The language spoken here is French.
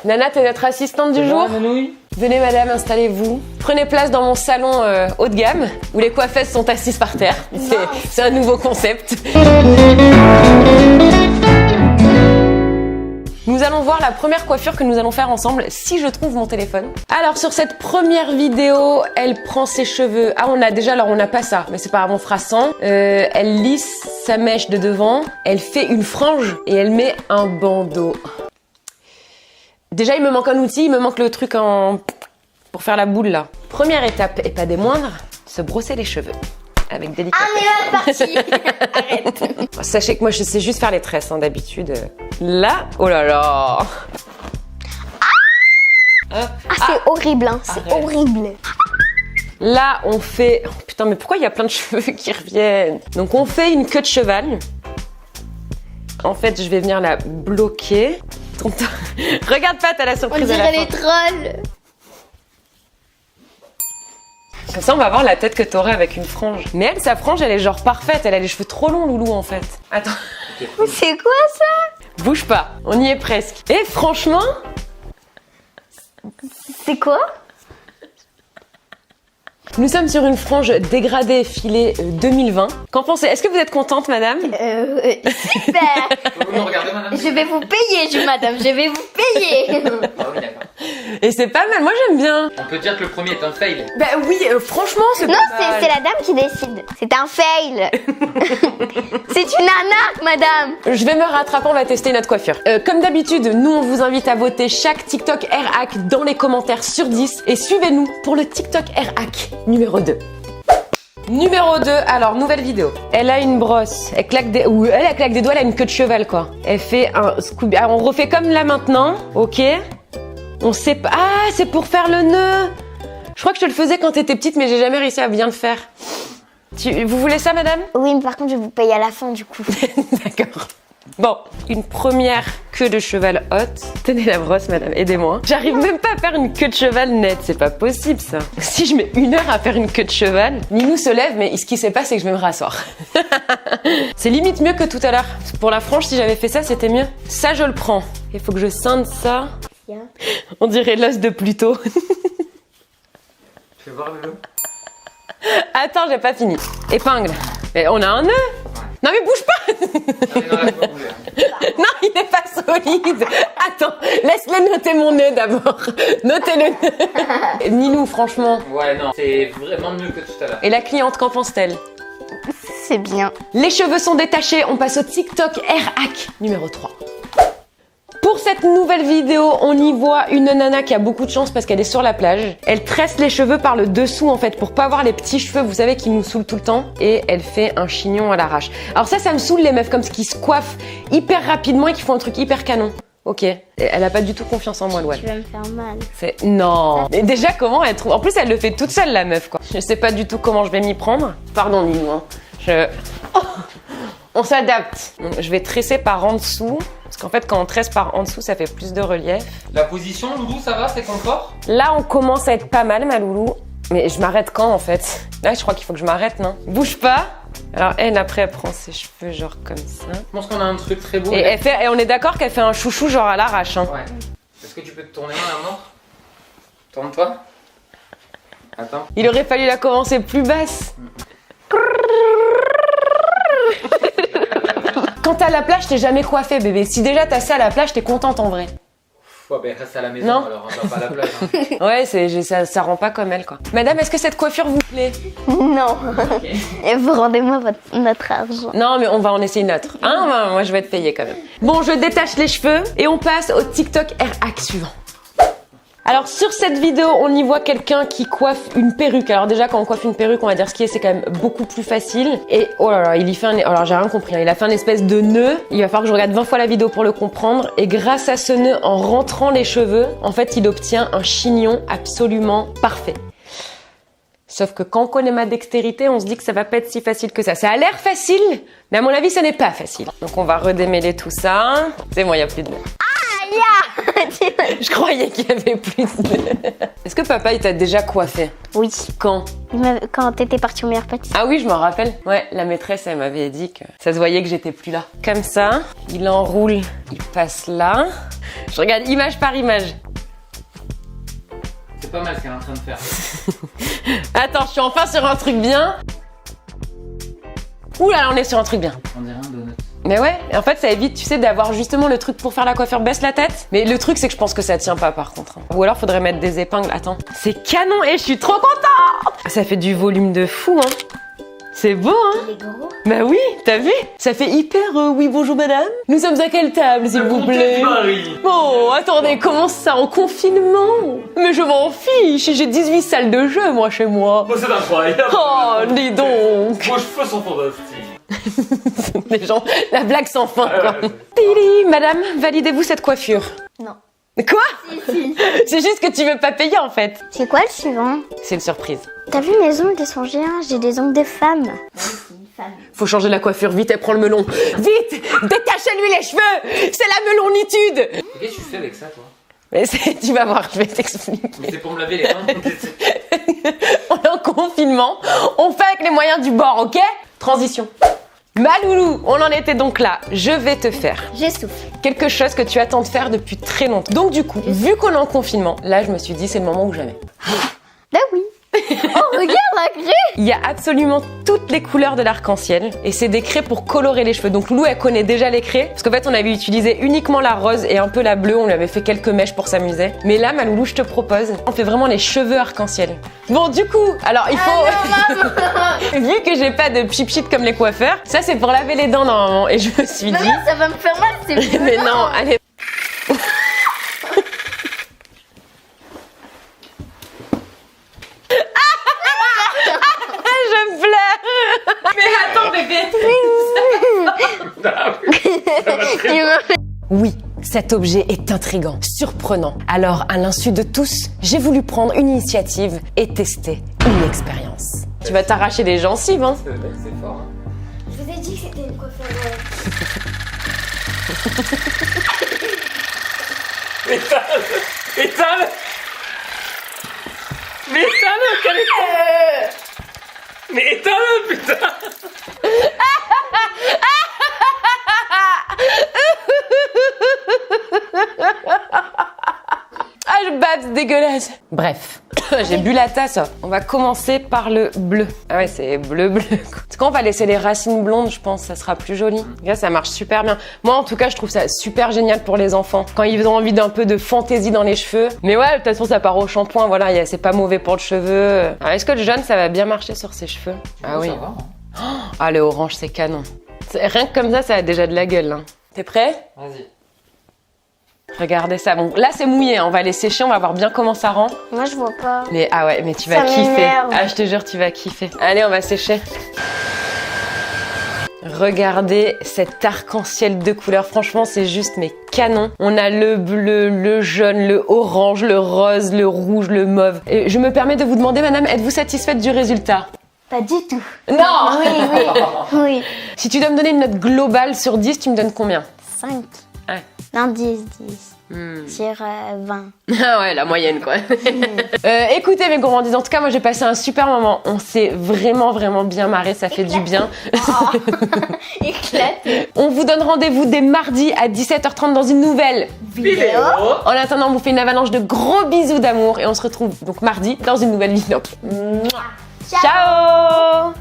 Nana, t'es notre assistante du jour. Venez madame, installez-vous. Prenez place dans mon salon haut de gamme où les coiffeuses sont assises par terre. C'est un nouveau concept. Nous allons voir la première coiffure que nous allons faire ensemble si je trouve mon téléphone. Alors sur cette première vidéo, elle prend ses cheveux. Ah on n'a pas ça, mais c'est pas grave, on fera sans. Elle lisse sa mèche de devant, elle fait une frange et elle met un bandeau. Déjà il me manque un outil, il me manque le truc pour faire la boule là. Première étape, et pas des moindres, se brosser les cheveux. Avec délicatesse. Ah mais là, parti. Arrête. Sachez que moi je sais juste faire les tresses hein, d'habitude. Là, oh là là. C'est horrible hein, c'est horrible. Là on fait... Oh, putain mais pourquoi il y a plein de cheveux qui reviennent? Donc on fait une queue de cheval. En fait je vais venir la bloquer. Regarde pas, t'as la surprise On à la dirait fin. les trolls. Comme ça, on va voir la tête que t'aurais avec une frange. Mais elle, sa frange, elle est genre parfaite. Elle a les cheveux trop longs, Loulou, en fait. Attends. C'est quoi ça? Bouge pas. On y est presque. Et franchement... C'est quoi? Nous sommes sur une frange dégradée filée 2020. Qu'en pensez? Est-ce que vous êtes contente, madame? Super. Vous me regardez, madame? Je vais vous payer, madame, je vais vous payer. Ah oui, d'accord. Et c'est pas mal. Moi, j'aime bien. On peut dire que le premier est un fail. Bah oui, franchement, c'est Non, pas mal. c'est la dame qui décide. C'est un fail. C'est une arnaque, madame. Je vais me rattraper, on va tester notre coiffure. Comme d'habitude, nous on vous invite à voter chaque TikTok Air-Hack dans les commentaires sur 10 et suivez-nous pour le TikTok Air-Hack numéro 2. Numéro 2, alors nouvelle vidéo. Elle a une brosse, elle claque des doigts, elle a une queue de cheval quoi. Elle fait un Scooby. Alors, on refait comme là maintenant, ok? On sait pas. Ah, c'est pour faire le nœud. Je crois que je te le faisais quand t'étais petite, mais j'ai jamais réussi à bien le faire. Vous voulez ça, madame? Oui, mais par contre, je vais vous payer à la fin du coup. D'accord. Bon, une première queue de cheval haute. Tenez la brosse, madame, aidez-moi. J'arrive même pas à faire une queue de cheval nette, c'est pas possible ça. Si je mets 1 heure à faire une queue de cheval, Ninou se lève, mais ce qui s'est passé, c'est que je vais me rasseoir. C'est limite mieux que tout à l'heure. Pour la frange, si j'avais fait ça, c'était mieux. Ça, je le prends. Il faut que je scinde ça. On dirait l'os de Pluto. Je vais voir le lot. Attends, j'ai pas fini. Épingle. Mais on a un nœud. Non mais bouge pas. Non, il est pas solide. Attends, laisse-le noter mon nœud d'abord. Notez le nœud. Ninou, franchement. Ouais, non, c'est vraiment mieux que tout à l'heure. Et la cliente, qu'en pense-t-elle? C'est bien. Les cheveux sont détachés, on passe au TikTok Air-Hack numéro 3. Pour cette nouvelle vidéo, on y voit une nana qui a beaucoup de chance parce qu'elle est sur la plage. Elle tresse les cheveux par le dessous en fait pour pas avoir les petits cheveux, vous savez, qui nous saoulent tout le temps. Et elle fait un chignon à l'arrache. Alors ça me saoule les meufs comme ce qui se coiffent hyper rapidement et qui font un truc hyper canon. Ok, elle a pas du tout confiance en moi, Louane. Tu vas me faire mal. C'est... Non. Et déjà, comment elle trouve... En plus, elle le fait toute seule, la meuf, quoi. Je sais pas du tout comment je vais m'y prendre. Pardon, Ninou, hein. Oh, on s'adapte. Donc, je vais tresser par en dessous. Parce qu'en fait, quand on tresse par en dessous, ça fait plus de relief. La position, Loulou, ça va? C'est confort? Là, on commence à être pas mal, ma loulou. Mais je m'arrête quand, en fait? Là, je crois qu'il faut que je m'arrête, non? Bouge pas. Alors, elle, après, elle prend ses cheveux, genre comme ça. Je pense qu'on a un truc très beau. Et on est d'accord qu'elle fait un chouchou, genre à l'arrache, hein. Ouais. Est-ce que tu peux te tourner dans la mort? Tourne-toi. Attends. Il aurait fallu la commencer plus basse. Quand t'es à la plage, t'es jamais coiffée, bébé. Si déjà t'as ça à la plage, t'es contente en vrai. Ouais, ben reste à la maison Non. alors, on va pas à la plage. Hein. Ouais, ça rend pas comme elle, quoi. Madame, est-ce que cette coiffure vous plaît? Non. Et vous rendez-moi notre argent. Non, mais on va en essayer une autre. Hein, moi, je vais te payer quand même. Bon, je détache les cheveux et on passe au TikTok Air-Hack suivant. Alors sur cette vidéo, on y voit quelqu'un qui coiffe une perruque. Alors déjà, quand on coiffe une perruque, on va dire ce qui est, c'est quand même beaucoup plus facile. Et oh là là, il y fait alors j'ai rien compris, hein. Il a fait un espèce de nœud. Il va falloir que je regarde 20 fois la vidéo pour le comprendre. Et grâce à ce nœud, en rentrant les cheveux, en fait, il obtient un chignon absolument parfait. Sauf que quand on connaît ma dextérité, on se dit que ça va pas être si facile que ça. Ça a l'air facile, mais à mon avis, ça n'est pas facile. Donc on va redémêler tout ça. C'est bon, il n'y a plus de nœud. Aïe. Je croyais qu'il y avait plus de... Est-ce que papa, il t'a déjà coiffé? Oui. Quand? Quand t'étais partie au meilleur pâtissier. Ah oui, je m'en rappelle. Ouais, la maîtresse, elle m'avait dit que ça se voyait que j'étais plus là. Comme ça, il enroule, il passe là. Je regarde image par image. C'est pas mal ce qu'elle est en train de faire. Attends, je suis enfin sur un truc bien. Ouh là, on est sur un truc bien. On dirait un donut. Mais ouais, et en fait ça évite, tu sais, d'avoir justement le truc pour faire la coiffure baisse la tête. Mais le truc c'est que je pense que ça tient pas par contre. Ou alors faudrait mettre des épingles. Attends, c'est canon et je suis trop contente. Ça fait du volume de fou, hein. C'est beau, hein. Il est gros. Bah oui, t'as vu? Ça fait hyper oui bonjour madame. Nous sommes à quelle table s'il vous plaît? Oh, attendez, comment ça en confinement? Mais je m'en fiche, j'ai 18 salles de jeu moi chez moi. Oh, c'est incroyable. Oh, dis donc. Vos cheveux sont fantastiques. Les gens, la blague sans fin quoi. ouais. Tili, madame, validez-vous cette coiffure? Non. Quoi? Si. C'est juste que tu veux pas payer en fait. C'est quoi le suivant? C'est une surprise. T'as vu mes ongles, ils sont géants, j'ai des ongles de femme. Faut changer la coiffure, vite, elle prend le melon. Vite, détachez-lui les cheveux. C'est la melonitude. Qu'est-ce que tu fais avec ça, toi? Mais tu vas voir, je vais t'expliquer. Mais c'est pour me laver les mains. On est en confinement, on fait avec les moyens du bord, ok? Transition. Maloulou, on en était donc là. Je vais te faire Je souffle. quelque chose que tu attends de faire depuis très longtemps. Donc du coup, vu qu'on est en confinement, là je me suis dit c'est le moment ou jamais. Bah oui. Oh, regarde la craie. Il y a absolument toutes les couleurs de l'arc-en-ciel et c'est des craies pour colorer les cheveux. Donc Loulou, elle connaît déjà les craies parce qu'en fait, on avait utilisé uniquement la rose et un peu la bleue. On lui avait fait quelques mèches pour s'amuser. Mais là, ma Loulou, je te propose, on fait vraiment les cheveux arc-en-ciel. Bon, du coup, alors il faut... Vu que j'ai pas de pchit comme les coiffeurs, ça c'est pour laver les dents normalement. Et je me suis dit... Maman, ça va me faire mal, c'est Mais non, allez... Je pleure. Mais attends bébé. Oui, cet objet est intriguant, surprenant. Alors, à l'insu de tous, j'ai voulu prendre une initiative et tester une expérience. Tu vas t'arracher les gencives, hein. C'est fort, hein. Je vous ai dit que c'était une coiffure. Éteins-le. Éteins-le. Mais éteins-le, quel est... Mais éteins-le, putain. Ah, je bave, c'est dégueulasse. Bref, j'ai bu la tasse. On va commencer par le bleu. Ah ouais, c'est bleu-bleu. Parce qu'on va laisser les racines blondes, je pense, ça sera plus joli. Là, ça marche super bien. Moi, en tout cas, je trouve ça super génial pour les enfants. Quand ils ont envie d'un peu de fantaisie dans les cheveux. Mais ouais, de toute façon, ça part au shampoing, voilà, c'est pas mauvais pour le cheveu. Alors, est-ce que le jaune, ça va bien marcher sur ses cheveux? Ah oui. Ça va, hein. Ah, le orange, c'est canon. Rien que comme ça a déjà de la gueule. Hein. T'es prêt? Vas-y. Regardez ça. Bon, là, c'est mouillé. Hein. On va les sécher. On va voir bien comment ça rend. Moi, je vois pas. Mais ah ouais, mais tu Ça vas kiffer. m'énerve. Ah, je te jure, tu vas kiffer. Allez, on va sécher. Regardez cet arc-en-ciel de couleurs. Franchement, c'est juste mais canon. On a le bleu, le jaune, le orange, le rose, le rouge, le mauve. Et je me permets de vous demander, madame, êtes-vous satisfaite du résultat? Pas du tout. Non. Oui. Si tu dois me donner une note globale sur 10, tu me donnes combien? 5. Ouais. Non, 10. Sur 20. Ah ouais, la moyenne quoi. Écoutez mes gourmandises, en tout cas moi j'ai passé un super moment. On s'est vraiment bien marré, ça fait du bien. Éclaté. On vous donne rendez-vous dès mardi à 17h30 dans une nouvelle Vidéo. En attendant, on vous fait une avalanche de gros bisous d'amour et on se retrouve donc mardi dans une nouvelle vidéo. Ciao.